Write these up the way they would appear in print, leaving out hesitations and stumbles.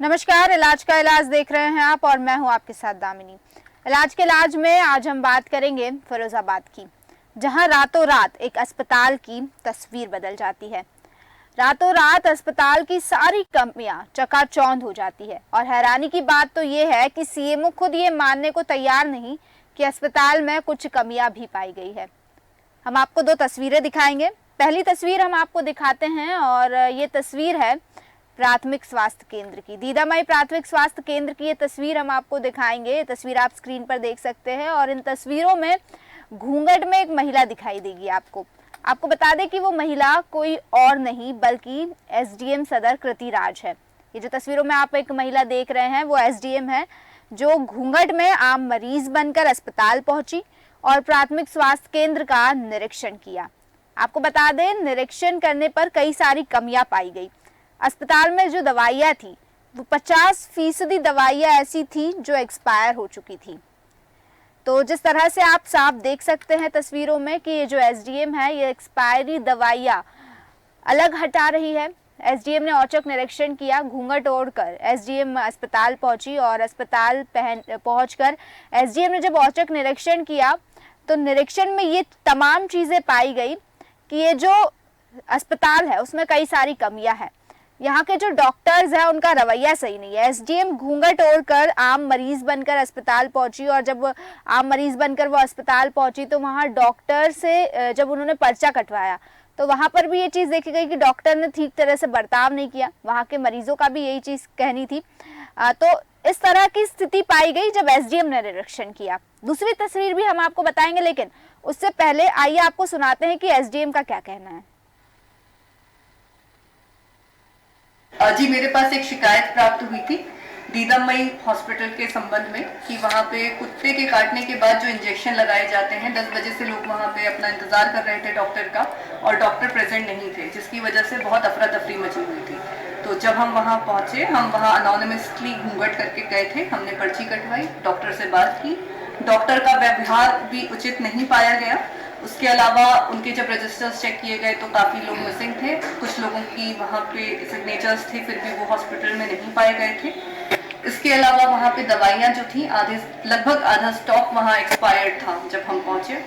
नमस्कार, इलाज का इलाज देख रहे हैं आप और मैं हूं आपके साथ दामिनी। इलाज के इलाज में आज हम बात करेंगे फिरोजाबाद की, जहां रातों रात एक अस्पताल की तस्वीर बदल जाती है। रातों रात अस्पताल की सारी कमियां चकाचौंध हो जाती है और हैरानी की बात तो ये है कि सीएमओ खुद ये मानने को तैयार नहीं कि अस्पताल में कुछ कमियां भी पाई गई है। हम आपको दो तस्वीरें दिखाएंगे। पहली तस्वीर हम आपको दिखाते हैं और ये तस्वीर है प्राथमिक स्वास्थ्य केंद्र की, दीदामाई प्राथमिक स्वास्थ्य केंद्र की ये तस्वीर हम आपको दिखाएंगे। ये तस्वीर आप स्क्रीन पर देख सकते हैं और इन तस्वीरों में घूंघट में एक महिला दिखाई देगी आपको बता दें कि वो महिला कोई और नहीं बल्कि एसडीएम सदर कृति राज है। ये जो तस्वीरों में आप एक महिला देख रहे हैं वो एसडीएम है, जो घूंघट में आम मरीज बनकर अस्पताल पहुंची और प्राथमिक स्वास्थ्य केंद्र का निरीक्षण किया। आपको बता दें, निरीक्षण करने पर कई सारी कमियां पाई गई। अस्पताल में जो दवाइयाँ थी वो 50% दवाइयाँ ऐसी थी जो एक्सपायर हो चुकी थी। तो जिस तरह से आप साफ देख सकते हैं तस्वीरों में कि ये जो एसडीएम है ये एक्सपायरी दवाइयाँ अलग हटा रही है। एसडीएम ने औचक निरीक्षण किया। घूंघट ओढ़कर एसडीएम अस्पताल पहुंची और अस्पताल पहुंचकर एसडीएम ने जब औचक निरीक्षण किया तो निरीक्षण में ये तमाम चीज़ें पाई गई कि ये जो अस्पताल है उसमें कई सारी कमियां हैं। यहाँ के जो डॉक्टर्स हैं उनका रवैया सही नहीं है। एसडीएम घूंघट ओढ़कर आम मरीज बनकर अस्पताल पहुंची और जब आम मरीज बनकर वो अस्पताल पहुंची तो वहाँ डॉक्टर से जब उन्होंने पर्चा कटवाया तो वहाँ पर भी ये चीज़ देखी गई कि डॉक्टर ने ठीक तरह से बर्ताव नहीं किया। वहाँ के मरीजों का भी यही चीज़ कहनी थी। तो इस तरह की स्थिति पाई गई जब एसडीएम ने निरीक्षण किया। दूसरी तस्वीर भी हम आपको बताएंगे, लेकिन उससे पहले आइए आपको सुनाते हैं कि एसडीएम का क्या कहना है। जी, मेरे पास एक शिकायत प्राप्त हुई थी दीदामई हॉस्पिटल के संबंध में कि वहाँ पे कुत्ते के काटने के बाद जो इंजेक्शन लगाए जाते हैं 10 बजे से लोग वहाँ पे अपना इंतजार कर रहे थे डॉक्टर का और डॉक्टर प्रेजेंट नहीं थे, जिसकी वजह से बहुत अफरा तफरी मची हुई थी। तो जब हम वहाँ पहुँचे, हम वहाँ अनोनिमसली घूंघट करके गए थे। हमने पर्ची कटवाई, डॉक्टर से बात की। डॉक्टर का व्यवहार भी उचित नहीं पाया गया। उसके अलावा उनके जब रजिस्टर्स चेक किए गए तो काफ़ी लोग मिसिंग थे। कुछ लोगों की वहाँ पे सिग्नेचर्स थे, फिर भी वो हॉस्पिटल में नहीं पाए गए थे। इसके अलावा वहाँ पे दवाइयाँ जो थी लगभग आधा स्टॉक वहाँ एक्सपायर्ड था जब हम पहुँचे।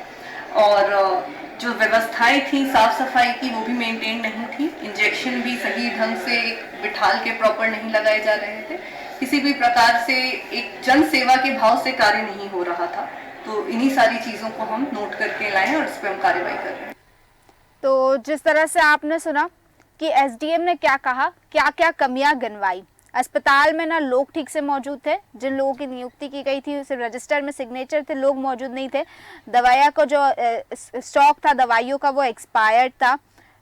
और जो व्यवस्थाएं थी साफ सफाई की वो भी मेंटेन नहीं थी। इंजेक्शन भी सही ढंग से बिठाल के प्रॉपर नहीं लगाए जा रहे थे। किसी भी प्रकार से एक जन सेवा के भाव से कार्य नहीं हो रहा था। तो इन्हीं सारी चीज़ों को हम नोट करके लाए और इस पर हम कार्रवाई कर रहे हैं। तो जिस तरह से आपने सुना कि एसडीएम ने क्या कहा, क्या क्या कमियां गिनवाई। अस्पताल में ना लोग ठीक से मौजूद थे, जिन लोगों की नियुक्ति की गई थी सिर्फ रजिस्टर में सिग्नेचर थे, लोग मौजूद नहीं थे। दवाइयाँ का जो स्टॉक था दवाइयों का वो एक्सपायर्ड था।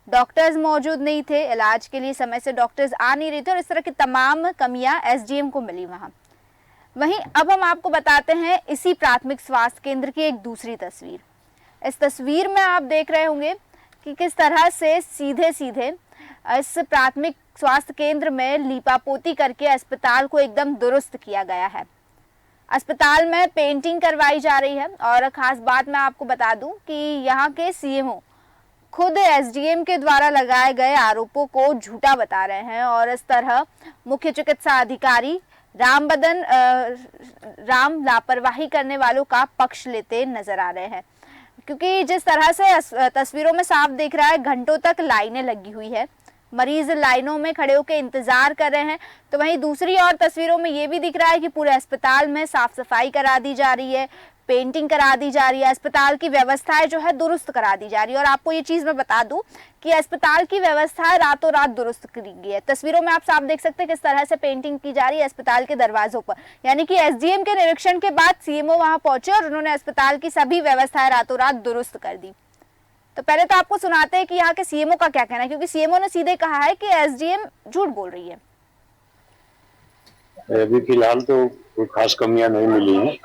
डॉक्टर्स मौजूद नहीं थे, इलाज के लिए समय से डॉक्टर्स आ नहीं रहे थे और इस तरह की तमाम कमियाँ एसडीएम को मिली वहाँ। वहीं अब हम आपको बताते हैं इसी प्राथमिक स्वास्थ्य केंद्र की एक दूसरी तस्वीर। इस तस्वीर में आप देख रहे होंगे कि किस तरह से सीधे सीधे इस प्राथमिक स्वास्थ्य केंद्र में लीपापोती करके अस्पताल को एकदम दुरुस्त किया गया है। अस्पताल में पेंटिंग करवाई जा रही है और खास बात मैं आपको बता दूं कि यहाँ के सीएमओ खुद एसडीएम के द्वारा लगाए गए आरोपों को झूठा बता रहे हैं और इस तरह मुख्य चिकित्सा अधिकारी राम लापरवाही करने वालों का पक्ष लेते नजर आ रहे हैं। क्योंकि जिस तरह से तस्वीरों में साफ दिख रहा है, घंटों तक लाइनें लगी हुई है, मरीज लाइनों में खड़े होकर इंतजार कर रहे हैं। तो वहीं दूसरी और तस्वीरों में ये भी दिख रहा है कि पूरे अस्पताल में साफ सफाई करा दी जा रही है, पेंटिंग करा दी जा रही है, अस्पताल की व्यवस्थाएं जो है दुरुस्त करा दी जा रही है। और आपको ये चीज मैं बता दूं कि अस्पताल की व्यवस्थाएं रातों रात दुरुस्त करी गई है। तस्वीरों में आप साफ देख सकते हैं किस तरह से पेंटिंग की जा रही है अस्पताल के दरवाजों पर। यानी कि एसडीएम के निरीक्षण के बाद सीएमओ वहां पहुंचे और उन्होंने अस्पताल की सभी व्यवस्थाएं रातों रात दुरुस्त कर दी। तो पहले तो आपको सुनाते हैं कि यहाँ के सीएमओ का क्या कहना है, क्योंकि सीएमओ ने सीधे कहा है कि एसडीएम झूठ बोल रही है। अभी फिलहाल तो कोई खास कमियां नहीं मिली हैं।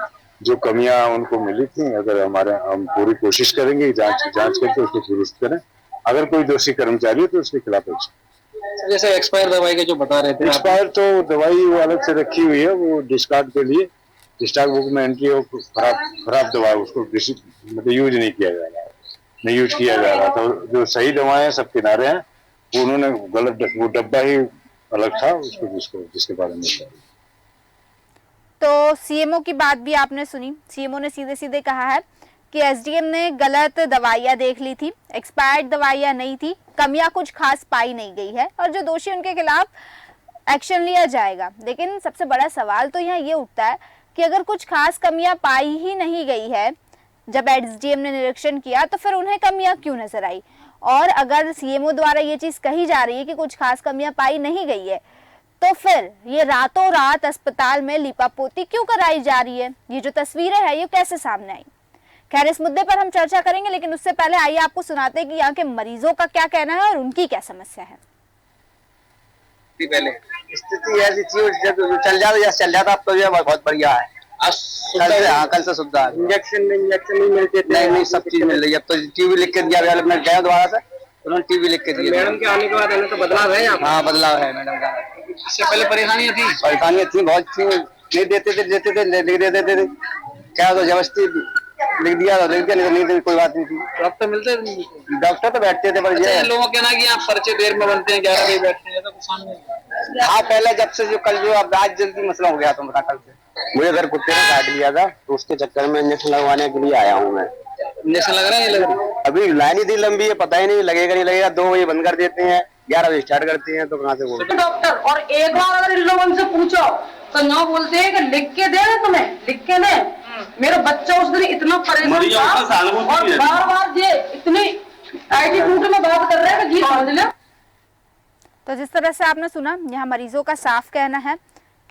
जो कमियां उनको मिली थी, अगर हम पूरी कोशिश करेंगे जांच करके उसको दुरुस्त करें। अगर कोई दोषी कर्मचारी है तो उसके खिलाफ एक्शन। जैसे एक्सपायर दवाई के जो बता रहे थे, एक्सपायर तो दवाई वो अलग से रखी हुई है, वो डिस्कार्ड के लिए डिस्चार्ज बुक में एंट्री हो। खराब दवा उसको मतलब यूज नहीं किया जा रहा है, नहीं यूज किया जा रहा। तो जो सही दवाएं सब किनारे हैं वो उन्होंने गलत वो डब्बा ही अलग था, उसको जिसके बारे में बताया। तो सीएमओ की बात भी आपने सुनी। सीएमओ ने सीधे सीधे कहा है कि एसडीएम ने गलत दवाइयां देख ली थी, एक्सपायर्ड दवाइयां नहीं थी, कमियां कुछ खास पाई नहीं गई है और जो दोषी उनके खिलाफ एक्शन लिया जाएगा। लेकिन सबसे बड़ा सवाल तो यहाँ ये उठता है कि अगर कुछ खास कमियां पाई ही नहीं गई है, जब एसडीएम ने निरीक्षण किया तो फिर उन्हें कमियां क्यों नजर आई? और अगर सीएमओ द्वारा ये चीज कही जा रही है कि कुछ खास कमियां पाई नहीं गई है, तो फिर ये रातों रात अस्पताल में लीपापोती क्यों कराई जा रही है? ये जो तस्वीरें हैं ये कैसे सामने आई? खैर, इस मुद्दे पर हम चर्चा करेंगे, लेकिन उससे पहले आइए आपको सुनाते हैं कि यहाँ के मरीजों का क्या कहना है और उनकी क्या समस्या है। पहले स्थिति ऐसी थी, जब चल जाता अब तो ये बहुत बढ़िया है। कल से सुविधा इंजेक्शन नहीं मिलते थे, नहीं सब चीज मिल रही है। अब तो टीवी लिख के दिया गया, मैं गया दोबारा से, उन्होंने टीवी लिख के दिया। मैडम के आने के बाद तो बदलाव है यहाँ? हाँ, बदलाव है मैडम का। इससे पहले परेशानियां थी बहुत थी, नहीं देते थे लिख देते थे, क्या तो जबरदस्ती लिख दिया नहीं कोई बात नहीं थी। डॉक्टर मिलते थे, डॉक्टर तो बैठते थे, पर ये लोगों के ना कि यहाँ पर्चे देर में बनते हैं, 11 बजे बैठते हैं, तो कुछ सामने। हाँ, पहले जब से जो कल जो अब आज जल्दी मसला हो गया तो बता, कल से मुझे अगर कुत्ते ने काट लिया था तो उसके चक्कर में इंजेक्शन लगवाने के लिए आया हूँ मैं। इंजेक्शन लग रहा है? नहीं लग रहा अभी, लाइन इतनी लंबी है, पता ही नहीं लगेगा नहीं लगेगा। 2 बजे बंद कर देते हैं, 11 बजे स्टार्ट करते हैं, तो कहाँ से बोलते डॉक्टर। और एक बार अगर इन लोगों से पूछो तो ना बोलते हैं कि लिख के दे, तुम्हें लिख के दे। मेरा बच्चा उस दिन इतना परेशान था और बार ये इतनी एटीट्यूड में बात कर रहे हैं कि जी समझ ले। तो जिस तरह से आपने सुना, यहाँ मरीजों का साफ कहना है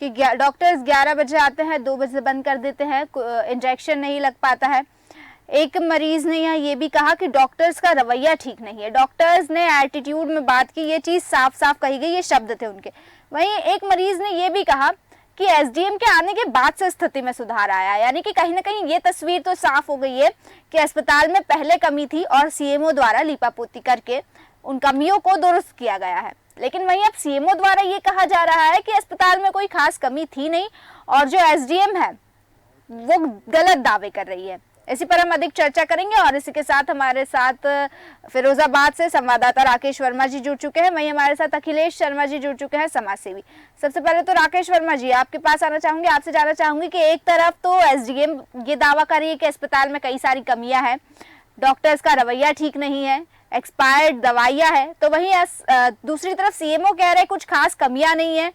कि डॉक्टर्स 11 बजे आते हैं, 2 बजे बंद कर देते हैं, इंजेक्शन नहीं लग पाता है। एक मरीज ने यहाँ ये भी कहा कि डॉक्टर्स का रवैया ठीक नहीं है, डॉक्टर्स ने एटीट्यूड में बात की, ये चीज साफ साफ कही गई, ये शब्द थे उनके। वहीं एक मरीज ने ये भी कहा कि एसडीएम के आने के बाद से स्थिति में सुधार आया, यानी कि कहीं ना कहीं ये तस्वीर तो साफ हो गई है कि अस्पताल में पहले कमी थी और सीएमओ द्वारा लीपापोती करके उन कमियों को दुरुस्त किया गया है। लेकिन वहीं अब सीएमओ द्वारा ये कहा जा रहा है कि अस्पताल में कोई खास कमी थी नहीं और जो एसडीएम है वो गलत दावे कर रही है। इसी पर हम अधिक चर्चा करेंगे और इसी के साथ हमारे साथ फिरोजाबाद से संवाददाता राकेश वर्मा जी जुड़ चुके हैं, वहीं हमारे साथ अखिलेश शर्मा जी जुड़ चुके हैं, समाज सेवी। सबसे पहले तो राकेश वर्मा जी, आपके पास आना चाहूंगी, आपसे जानना चाहूंगी कि एक तरफ तो एसडीएम ये दावा कर रही है कि अस्पताल में कई सारी कमियां हैं, डॉक्टर्स का रवैया ठीक नहीं है, एक्सपायर्ड दवाइयां है, तो वहीं दूसरी तरफ सीएमओ कह रहे हैं कुछ खास कमियां नहीं है,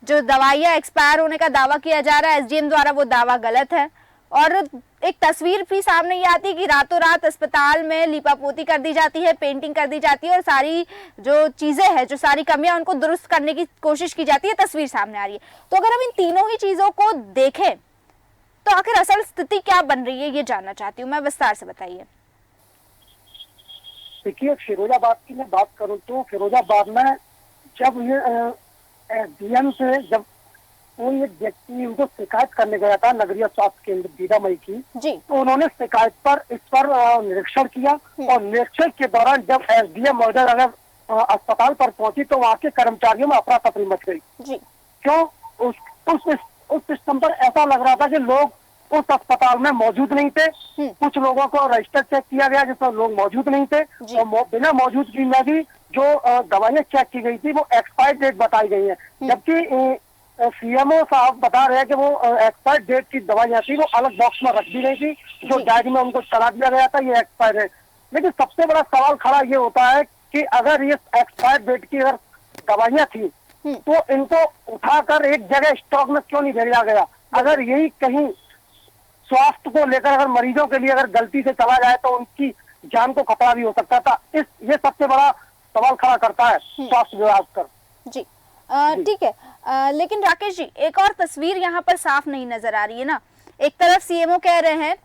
जो दवाइयां एक्सपायर होने का दावा किया जा रहा है एसडीएम द्वारा वो दावा गलत है। और एक तस्वीर भी सामने ये आती है कि रातों रात अस्पताल में लीपापोती कर दी जाती है, पेंटिंग कर दी जाती है और सारी जो चीजें हैं, जो सारी कमियां उनको दुरुस्त करने की कोशिश की जाती है, तस्वीर सामने आ रही है। तो अगर हम इन तीनों ही चीजों को देखें तो आखिर असल स्थिति क्या बन रही है, ये जानना चाहती हूँ मैं, विस्तार से बताइए। देखिए, फिरोजाबाद की मैं बात करूं तो फिरोजाबाद में जब ये एसडीएम से जब कोई एक व्यक्ति उनको शिकायत करने गया था नगरीय स्वास्थ्य केंद्र दीदामई की जी, तो उन्होंने शिकायत पर इस पर निरीक्षण किया और निरीक्षण के दौरान जब एसडीएम महोदय अगर अस्पताल पर पहुंची तो वहाँ के कर्मचारियों में अफरा तफरी मच गई जी। क्यों? उस सिस्टम पर ऐसा लग रहा था कि लोग उस अस्पताल में मौजूद नहीं थे। कुछ लोगों को रजिस्टर चेक किया गया जिसमें लोग मौजूद नहीं थे और बिना मौजूदगी में भी जो दवाइयाँ चेक की गई थी वो एक्सपायर डेट बताई गई है, जबकि सीएमओ साहब बता रहे हैं कि वो एक्सपायर डेट की दवाइयाँ थी वो अलग बॉक्स में रख दी गई थी, जो डायरी में उनको चला दिया गया था ये एक्सपायर है। लेकिन सबसे बड़ा सवाल खड़ा ये होता है कि अगर ये एक्सपायर डेट की अगर दवाइयाँ थी तो इनको उठाकर एक जगह स्टॉक में क्यों नहीं भेजा गया? अगर यही कहीं स्वास्थ्य को लेकर अगर मरीजों के लिए अगर गलती से चला जाए तो उनकी जान को खतरा भी हो सकता था। ये सबसे बड़ा सवाल खड़ा करता है स्वास्थ्य विभाग पर जी। ठीक है, लेकिन राकेश जी, एक और तस्वीर यहाँ पर साफ नहीं नजर आ रही है ना। एक तरफ सीएमओ कह रहे हैं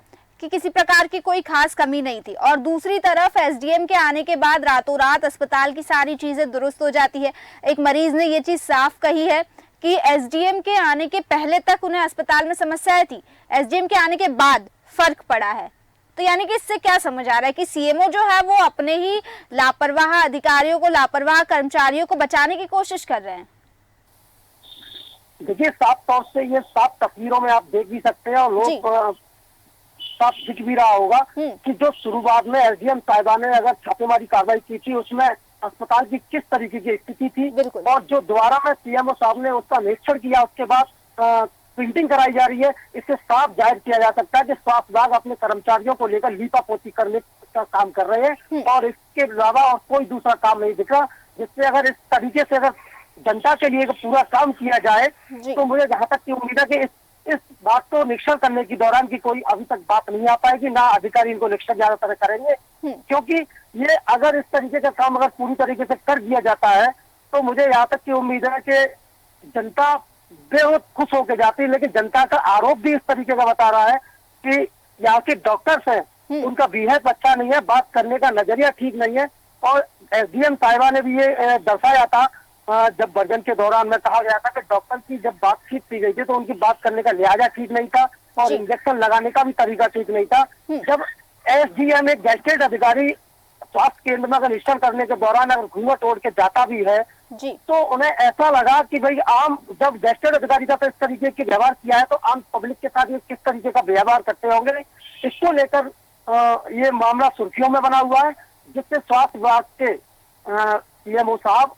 कि किसी प्रकार की कोई खास कमी नहीं थी और दूसरी तरफ एसडीएम के आने के बाद रातों रात अस्पताल की सारी चीजें दुरुस्त हो जाती है। एक मरीज ने ये चीज साफ कही है कि एसडीएम के आने के पहले तक उन्हें अस्पताल में समस्याएं थी, एसडीएम के आने के बाद फर्क पड़ा है। तो यानी कि इससे क्या समझ आ रहा है कि सीएमओ जो है वो अपने ही लापरवाह अधिकारियों को, लापरवाह कर्मचारियों को बचाने की कोशिश कर रहे हैं। देखिए, साफ तौर से ये साफ तस्वीरों में आप देख भी सकते हैं और लोग साफ दिख भी रहा होगा कि जो शुरुआत में एसडीएम साहिबा ने अगर छापेमारी कार्रवाई की थी उसमें अस्पताल की किस तरीके की स्थिति थी, बिल्कुल। और जो दोबारा में सीएमओ साहब ने उसका निरीक्षण किया उसके बाद प्रिंटिंग कराई जा रही है, इससे साफ जाहिर किया जा सकता है कि स्वास्थ्य विभाग अपने कर्मचारियों को लेकर लीपापोती करने का काम कर रहे हैं और इसके अलावा और कोई दूसरा काम नहीं दिख रहा। जिससे अगर इस तरीके से अगर जनता के लिए पूरा काम किया जाए तो मुझे जहाँ तक की उम्मीद है कि इस बात को निरीक्षण करने के दौरान की कोई अभी तक बात नहीं आ पाएगी, ना अधिकारी इनको निरीक्षण ज्यादातर करेंगे, क्योंकि ये अगर इस तरीके का काम अगर पूरी तरीके से कर दिया जाता है तो मुझे यहाँ तक की उम्मीद है कि जनता बेहद खुश होकर जाती है। लेकिन जनता का आरोप भी इस तरीके का बता रहा है कि यहाँ के डॉक्टर्स हैं उनका बिहेव अच्छा नहीं है, बात करने का नजरिया ठीक नहीं है। और एसडीएम साहिबा ने भी ये दर्शाया था जब वर्जन के दौरान में कहा गया था कि डॉक्टर की जब बातचीत की गई थी तो उनकी बात करने का लिहाजा ठीक नहीं था और इंजेक्शन लगाने का भी तरीका ठीक नहीं था। जब एसडीएम एक गैजेटेड अधिकारी स्वास्थ्य केंद्र में अगर निरीक्षण करने के दौरान अगर घूंघट ओढ़ के जाता भी है तो उन्हें ऐसा लगा कि भाई आम जब गैजेटेड अधिकारी का तो इस तरीके के व्यवहार किया है तो आम पब्लिक के साथ ये किस तरीके का व्यवहार करते होंगे, इसको लेकर ये मामला सुर्खियों में बना हुआ है, जिससे स्वास्थ्य विभाग के सीएमओ साहब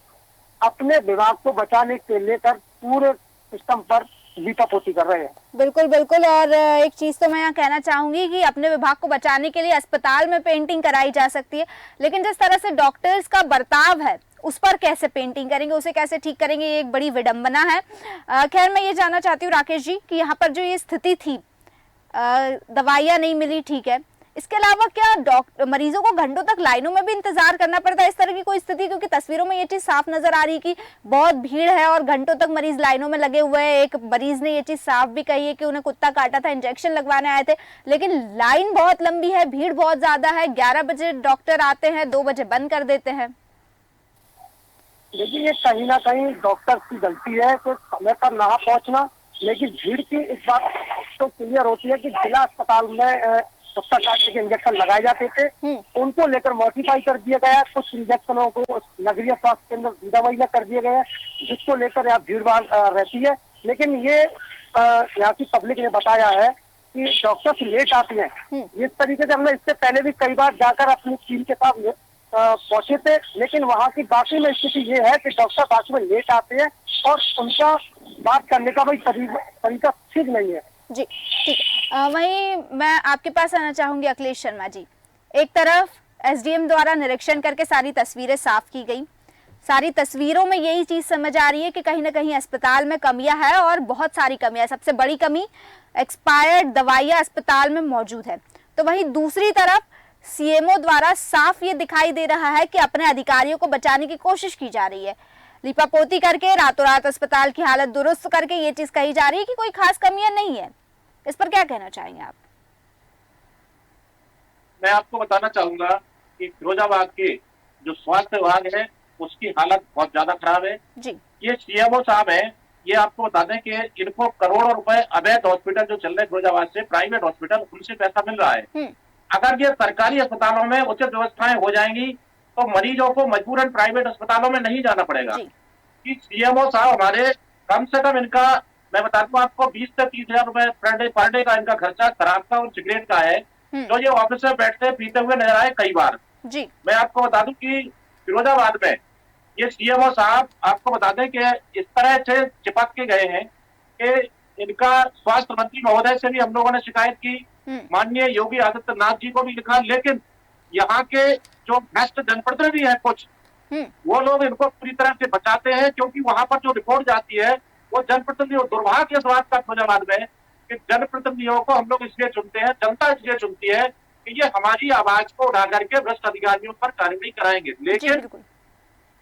अपने विभाग को बचाने के लेकर पूरे सिस्टम पर लीपापोती कर रहे हैं। बिल्कुल बिल्कुल। और एक चीज तो मैं यहाँ कहना चाहूंगी कि अपने विभाग को बचाने के लिए अस्पताल में पेंटिंग कराई जा सकती है, लेकिन जिस तरह से डॉक्टर्स का बर्ताव है उस पर कैसे पेंटिंग करेंगे, उसे कैसे ठीक करेंगे, ये एक बड़ी विडंबना है। खैर मैं ये जानना चाहती हूँ राकेश जी कि यहाँ पर जो ये स्थिति थी, दवाइयाँ नहीं मिली, ठीक है, इसके अलावा क्या मरीजों को घंटों तक लाइनों में भी इंतजार करना पड़ता है, इस तरह की कोई स्थिति? क्योंकि तस्वीरों में ये चीज साफ नजर आ रही है कि बहुत भीड़ है और घंटों तक मरीज लाइनों में लगे हुए हैं। एक मरीज ने ये चीज साफ भी कही है कि उन्हें कुत्ता काटा था, इंजेक्शन लगवाने आए थे, लेकिन लाइन बहुत लंबी है, भीड़ बहुत ज्यादा है। 11 बजे डॉक्टर आते हैं, 2 बजे बंद कर देते हैं। देखिए ये कहीं ना कहीं डॉक्टर की गलती है कि समय पर ना पहुंचना, लेकिन भीड़ की इस बात तो क्लियर होती है कि जिला अस्पताल में कुत्ता काटने के इंजेक्शन लगाए जाते थे, उनको लेकर मॉडिफाई कर दिया गया, कुछ इंजेक्शनों को नगरीय स्वास्थ्य केंद्र दीदामई में कर दिया गया, जिसको लेकर यहाँ भीड़ भाड़ रहती है। लेकिन ये यहाँ की पब्लिक ने बताया है कि डॉक्टर लेट आते हैं। इस तरीके से हमने इससे पहले भी कई बार जाकर अपनी टीम के साथ पहुंचे थे, लेकिन वहाँ की बाकी में स्थिति ये है कि डॉक्टर बाकी में लेट आते हैं और उनका बात करने का भाई तरीका ठीक नहीं है। जी ठीक है। वहीं मैं आपके पास आना चाहूंगी अखिलेश शर्मा जी। एक तरफ एसडीएम द्वारा निरीक्षण करके सारी तस्वीरें साफ की गई, सारी तस्वीरों में यही चीज समझ आ रही है कि कहीं ना कहीं अस्पताल में कमियां है और बहुत सारी कमियां। सबसे बड़ी कमी एक्सपायर्ड दवाइयां अस्पताल में मौजूद है। तो वहीं दूसरी तरफ सीएमओ द्वारा साफ ये दिखाई दे रहा है कि अपने अधिकारियों को बचाने की कोशिश की जा रही है, लीपापोती करके रातों रात अस्पताल की हालत दुरुस्त करके ये चीज कही जा रही है कि कोई खास कमियां नहीं है। इस पर क्या कहना चाहेंगे आप? मैं आपको बताना चाहूंगा कि फिरोजाबाद के जो स्वास्थ्य विभाग है उसकी हालत बहुत ज्यादा खराब है जी। ये सीएमओ साहब है, ये आपको बता दें कि इनको करोड़ों रुपए अवैध हॉस्पिटल जो चल रहे फिरोजाबाद से, प्राइवेट हॉस्पिटल, उनसे पैसा मिल रहा है। अगर ये सरकारी अस्पतालों में उचित व्यवस्थाएं हो जाएंगी तो मरीजों को मजबूरन प्राइवेट अस्पतालों में नहीं जाना पड़ेगा। कि सीएमओ साहब हमारे कम से कम इनका मैं बता दूं आपको 20 से 30 हजार रुपए पर डे का इनका खर्चा शराब का और सिगरेट का है, जो ये ऑफिस में बैठते पीते हुए नजर आए कई बार जी। मैं आपको बता दूं कि फिरोजाबाद में ये सीएमओ साहब आपको बता दें कि इस तरह से चिपक के गए हैं कि इनका स्वास्थ्य मंत्री महोदय से भी हम लोगों ने शिकायत की, माननीय योगी आदित्यनाथ जी को भी लिखा, लेकिन यहाँ के जो भ्रष्ट जनप्रतिनिधि है कुछ वो लोग इनको पूरी तरह से बचाते हैं, क्योंकि वहां पर जो रिपोर्ट जाती है वो जनप्रतिनिधियों, दुर्भाग्य इस बात का फिरोजाबाद में कि जनप्रतिनिधियों को हम लोग इसलिए चुनते हैं, जनता इसलिए चुनती है कि ये हमारी आवाज को उठा करके भ्रष्ट अधिकारियों पर कार्रवाई कराएंगे। लेकिन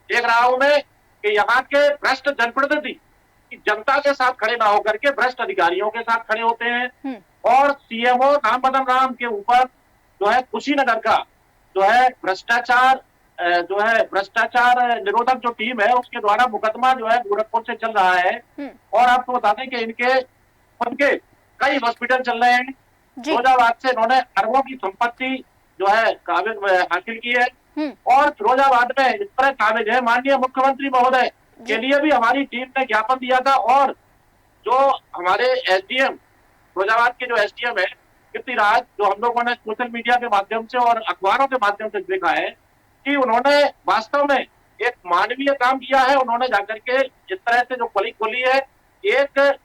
देख रहा हूं मैं कि यहाँ के भ्रष्ट जनप्रतिनिधि जनता के साथ खड़े ना होकर के भ्रष्ट अधिकारियों के साथ खड़े होते हैं। और सीएमओ राम बदन राम के ऊपर जो है कुशीनगर का जो है भ्रष्टाचार निरोधक जो टीम है उसके द्वारा मुकदमा जो है गोरखपुर से चल रहा है। और आपको बता दें कि उनके कई हॉस्पिटल चल रहे हैं। फिरोजाबाद से इन्होंने अरबों की संपत्ति जो है हासिल की है और फिरोजाबाद में इस तरह काबिज है। माननीय मुख्यमंत्री महोदय के लिए भी हमारी टीम ने ज्ञापन दिया था और जो हमारे एसडीएम फिरोजाबाद के जो एसडीएम है कीर्तिराज, जो हम लोगों ने सोशल मीडिया के माध्यम से और अखबारों के माध्यम से देखा है कि उन्होंने वास्तव में एक मानवीय काम किया है। उन्होंने जाकर के इस तरह से जो गली खोली है, एक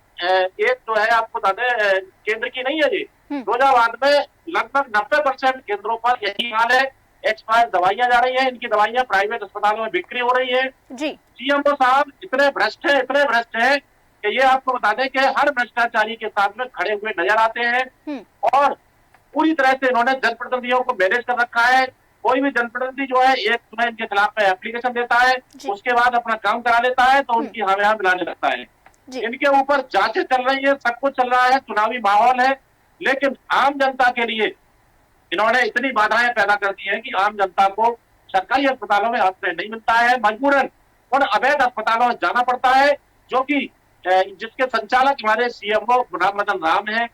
जो है आपको बता दें केंद्र की नहीं है जी, फिरोजाबाद में लगभग 90% केंद्रों पर यही हाल है। एक्सपायर दवाइयां जा रही हैं, इनकी दवाइयां प्राइवेट अस्पतालों में बिक्री हो रही है। सीएमओ साहब इतने भ्रष्ट हैं कि ये आपको बता दें कि हर भ्रष्टाचारी के साथ में खड़े हुए नजर आते हैं और पूरी तरह से इन्होंने जनप्रतिनिधियों को मैनेज कर रखा है। कोई भी जनप्रतिनिधि जो है एक समय इनके खिलाफ में एप्लीकेशन देता है, उसके बाद अपना काम करा लेता है तो उनकी हाँ मिलाने लगता है। इनके ऊपर जांचें चल रही है, सब कुछ चल रहा है, चुनावी माहौल है, लेकिन आम जनता के लिए इन्होंने इतनी बाधाएं पैदा कर दी है कि आम जनता को सरकारी अस्पतालों में आश्रय नहीं मिलता है, मजबूरन उन अवैध अस्पतालों में जाना पड़ता है, जो कि जिसके संचालक हमारे सीएमओ गुलाम मदन राम है।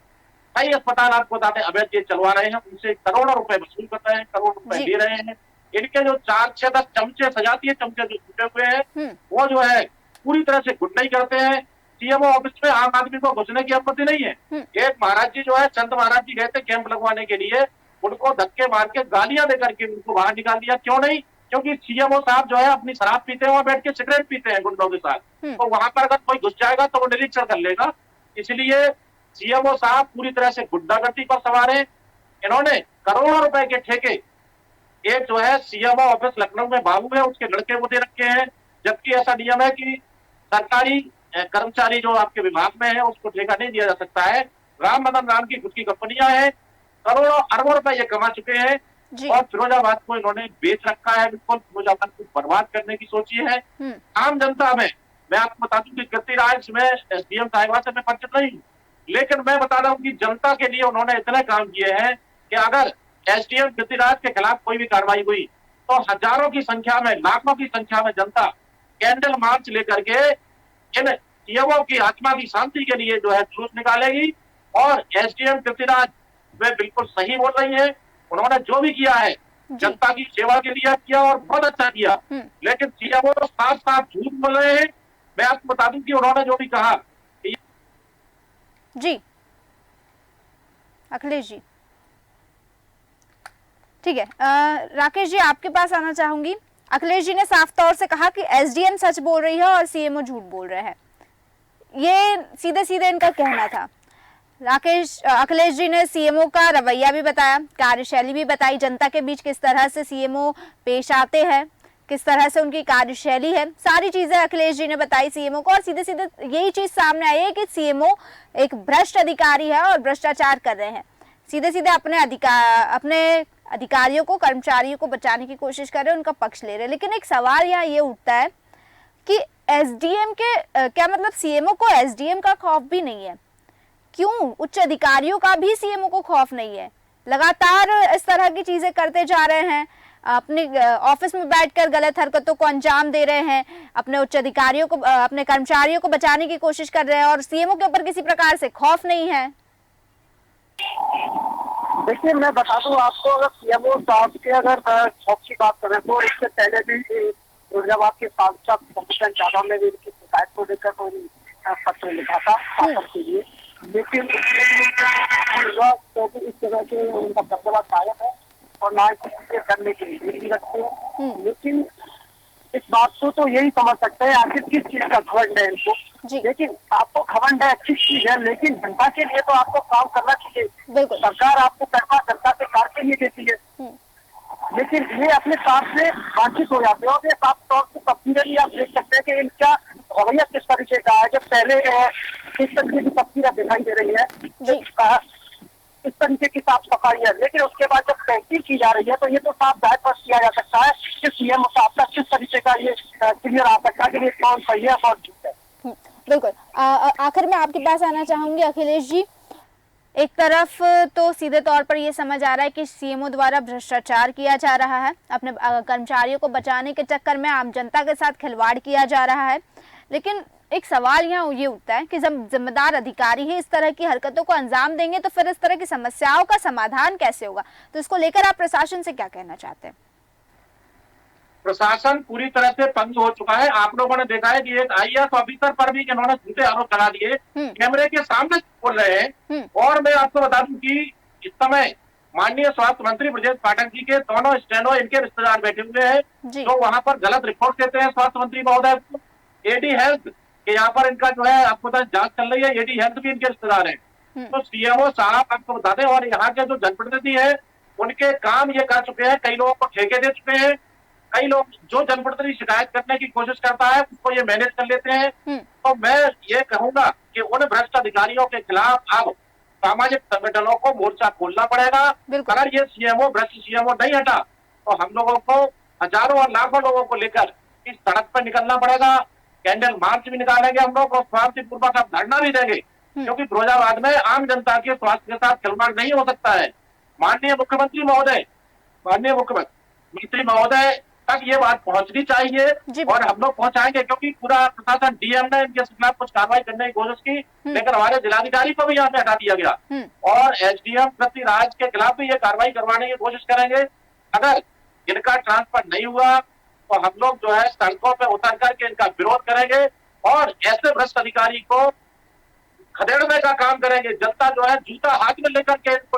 कई अस्पताल आपको बताते अवैध ये चलवा रहे हैं, उनसे करोड़ों रुपए वसूल कर रहे हैं, करोड़ रुपए ले रहे हैं। इनके जो 4-6-10 चमचे सजाती है, चमचे जो छूटे हुए हैं वो जो है पूरी तरह से गुंडाई करते हैं। सीएमओ ऑफिस में आम आदमी को घुसने की अनुमति नहीं है। एक महाराज जी जो है, संत महाराज जी गए थे कैंप लगवाने के लिए, उनको धक्के मार के गालियां देकर के उनको बाहर निकाल दिया। क्यों नहीं? क्योंकि सीएमओ साहब जो है अपनी शराब पीते हैं, वहां बैठ के सिगरेट पीते हैं गुंडों के साथ, तो वहां पर अगर कोई घुस जाएगा तो वो निरीक्षण कर लेगा। इसलिए सीएमओ साहब पूरी तरह से गुंडागर्दी पर सवार है। इन्होंने करोड़ों रुपए के ठेके एक जो है सीएमओ ऑफिस लखनऊ में बाबू है उसके लड़के को दे रखे हैं, जबकि ऐसा नियम है कि सरकारी कर्मचारी जो आपके विभाग में है उसको ठेका नहीं दिया जा सकता है। राम मदन राम की खुद की कंपनियां हैं, करोड़ों अरबों रुपए ये कमा चुके हैं और फिरोजाबाद को इन्होंने बेच रखा है। बिल्कुल फिरोजाबाद को बर्बाद करने की सोची है। आम जनता में मैं आपको बता दूं कि गतिराज में सीएम साहिबा से मैं परिचित नहीं हूँ, लेकिन मैं बता रहा हूँ कि जनता के लिए उन्होंने इतने काम किए हैं कि अगर एसडीएम गतिराज के खिलाफ कोई भी कार्रवाई हुई तो हजारों की संख्या में, लाखों की संख्या में जनता कैंडल मार्च लेकर के इन सीएमओ की आत्मा की शांति के लिए जो है जुलूस निकालेगी। और एसडीएम गतिराज वे बिल्कुल सही बोल रही है, उन्होंने जो भी किया है जनता की सेवा के लिए किया और बहुत अच्छा किया, लेकिन सीएमओ तो साफ साफ झूठ बोल रहे हैं। मैं आपको बता दूं कि उन्होंने जो भी कहा जी अखिलेश जी, ठीक है, राकेश जी आपके पास आना चाहूंगी। अखिलेश जी ने साफ तौर से कहा कि एसडीएम सच बोल रही है और सीएमओ झूठ बोल रहे हैं, ये सीधे सीधे इनका कहना था। अखिलेश जी ने सीएमओ का रवैया भी बताया, कार्यशैली भी बताई, जनता के बीच किस तरह से सीएमओ पेश आते हैं, किस तरह से उनकी कार्यशैली है, सारी चीजें अखिलेश जी ने बताई सीएमओ को। और सीधे सीधे यही चीज सामने आई है कि सीएमओ एक भ्रष्ट अधिकारी है और भ्रष्टाचार कर रहे हैं। सीधे सीधे अपने अधिकारियों को, कर्मचारियों को बचाने की कोशिश कर रहे हैं, उनका पक्ष ले रहे हैं। लेकिन एक सवाल यहाँ ये उठता है कि एसडीएम के क्या मतलब सीएमओ को एसडीएम का खौफ भी नहीं है? क्यों उच्च अधिकारियों का भी सीएमओ को खौफ नहीं है? लगातार इस तरह की चीजें करते जा रहे हैं, अपने ऑफिस में बैठकर गलत हरकतों को अंजाम दे रहे हैं, अपने उच्च अधिकारियों को, अपने कर्मचारियों को बचाने की कोशिश कर रहे हैं और सीएमओ के ऊपर किसी प्रकार से खौफ नहीं है। देखिए मैं बता दूं आपको, अगर सीएमओ साहब के अगर खौफ की बात करें तो इससे पहले भी जब आपके सांसद कमिश्नर यादव ने भी इनकी शिकायत को लेकर कोई पत्र लिखा था शासन के लिए, लेकिन इस तरह के उनका दबदबा कायम है और ना ही करने के लिए भी रखते हैं। लेकिन इस बात को तो यही समझ सकते हैं आखिर किस चीज का घमंड है इनको। लेकिन आपको घमंड है अच्छी चीज है, लेकिन जनता के लिए तो आपको काम करना चाहिए। सरकार आपको पैसा जनता से कार के लिए देती है, लेकिन ये अपने साथ से वांछित हो जाते हैं। और ये साफ तौर से तस्वीरें आप देख सकते हैं कि इनका रवैया किस तरीके का है। जब पहले इस तरीके की तस्वीरें दिखाई दे रही है, इस तरीके की साफ सफाई है, लेकिन उसके बाद जब तहकीर की जा रही है तो ये तो साफ जाहिर पर किया जा सकता है कि सीएम साहब का किस तरीके का ये क्लियर आ सकता है कि ये कौन सही है कौन झूठ है। बिल्कुल। आखिर में आपके पास आना चाहूंगी अखिलेश जी। एक तरफ तो सीधे तौर पर यह समझ आ रहा है कि सीएमओ द्वारा भ्रष्टाचार किया जा रहा है, अपने कर्मचारियों को बचाने के चक्कर में आम जनता के साथ खिलवाड़ किया जा रहा है। लेकिन एक सवाल यहाँ ये उठता है कि जब जिम्मेदार अधिकारी ही इस तरह की हरकतों को अंजाम देंगे तो फिर इस तरह की समस्याओं का समाधान कैसे होगा? तो इसको लेकर आप प्रशासन से क्या कहना चाहते हैं? प्रशासन पूरी तरह से पंग हो चुका है। आप लोगों ने देखा है कि एक आईएएस ऑफिसर पर भी इन्होंने झूठे आरोप लगा दिए, कैमरे के सामने बोल रहे हैं। और मैं आपको बता दूं कि इस समय माननीय स्वास्थ्य मंत्री ब्रजेश पाठक जी के दोनों स्टेनो इनके रिश्तेदार बैठे हुए हैं, जो वहां पर गलत रिपोर्ट देते हैं स्वास्थ्य मंत्री महोदय को। एडी हेल्थ के यहाँ पर इनका जो है आपको जांच चल रही है, एडी हेल्थ भी इनके रिश्तेदार हैं। तो सीएमओ साहब आपको बता दें, और यहाँ के जो जनप्रतिनिधि है उनके काम ये कर चुके हैं, कई लोगों को ठेके दे चुके हैं, कई लोग जो जनप्रतिनिधि शिकायत करने की कोशिश करता है उसको ये मैनेज कर लेते हैं। तो मैं ये कहूंगा कि उन भ्रष्ट अधिकारियों के खिलाफ अब सामाजिक संगठनों को मोर्चा खोलना पड़ेगा। अगर ये सीएमओ भ्रष्ट सीएमओ नहीं हटा तो हम लोगों को हजारों और लाखों लोगों को लेकर इस सड़क पर निकलना पड़ेगा। कैंडल मार्च भी निकालेंगे हम लोग और शांतिपूर्वक आप धरना भी देंगे, क्योंकि फिरोजाबाद में आम जनता के स्वास्थ्य के साथ खिलवाड़ नहीं हो सकता है। माननीय मुख्यमंत्री महोदय तक ये बात पहुंचनी चाहिए और हम लोग पहुंचाएंगे, क्योंकि पूरा प्रशासन डीएम ने इनके खिलाफ कुछ कार्रवाई करने की कोशिश की, लेकिन हमारे जिलाधिकारी को भी यहाँ पे हटा दिया गया और एसडीएम पृथ्वीराज के खिलाफ भी ये कार्रवाई करवाने की कोशिश करेंगे। अगर इनका ट्रांसफर नहीं हुआ तो हम लोग जो है सड़कों पे उतर करके इनका विरोध करेंगे और ऐसे भ्रष्ट अधिकारी को खदेड़ने का काम करेंगे। जनता जो है जूता हाथ में लेकर के इनको,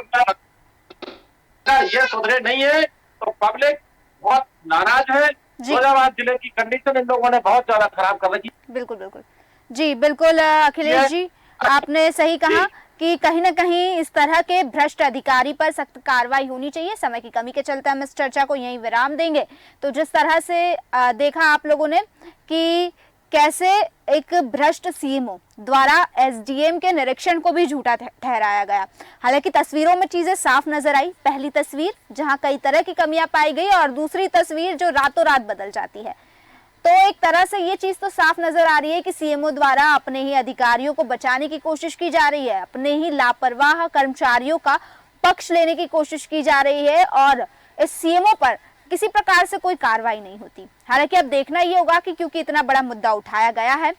अगर ये सुधरे नहीं है तो पब्लिक बहुत नाराज है। फिरोजाबाद जिले की कंडीशन इन लोगों ने बहुत ज्यादा खराब कर रखी। बिल्कुल बिल्कुल जी, बिल्कुल अखिलेश जी, आपने सही कहा कि कहीं न कहीं इस तरह के भ्रष्ट अधिकारी पर सख्त कार्रवाई होनी चाहिए। समय की कमी के चलते हम इस चर्चा को यहीं विराम देंगे। तो जिस तरह से देखा आप लोगों ने कि कैसे एक भ्रष्ट सीएमओ द्वारा एसडीएम के निरीक्षण को भी झूठा ठहराया गया। हालांकि तस्वीरों में चीजें साफ नजर आई। पहली तस्वीर जहां कई तरह की कमियां पाई गई और दूसरी तस्वीर जो रातों रात बदल जाती है। तो एक तरह से ये चीज तो साफ नजर आ रही है कि सीएमओ द्वारा अपने ही अधिकारियों को बचाने की कोशिश की जा रही है, अपने ही लापरवाह कर्मचारियों का पक्ष लेने की कोशिश की जा रही है और इस सीएमओ पर किसी प्रकार से कोई कार्रवाई नहीं होती। हालांकि अब देखना ये होगा कि क्योंकि इतना बड़ा मुद्दा उठाया गया है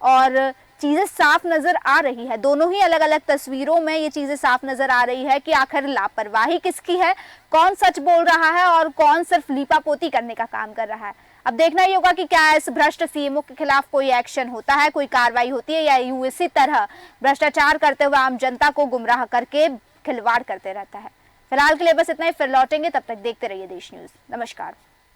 और चीजें साफ नजर आ रही है, दोनों ही अलग अलग तस्वीरों में ये चीजें साफ नजर आ रही है कि आखिर लापरवाही किसकी है, कौन सच बोल रहा है और कौन सिर्फ लीपापोती करने का काम कर रहा है। अब देखना ही होगा कि क्या इस भ्रष्ट सीएमओ के खिलाफ कोई एक्शन होता है, कोई कार्रवाई होती है, या यूं इसी तरह भ्रष्टाचार करते हुए आम जनता को गुमराह करके खिलवाड़ करते रहता है। फिलहाल के लिए बस इतना ही, फिर लौटेंगे, तब तक देखते रहिए देश न्यूज। नमस्कार।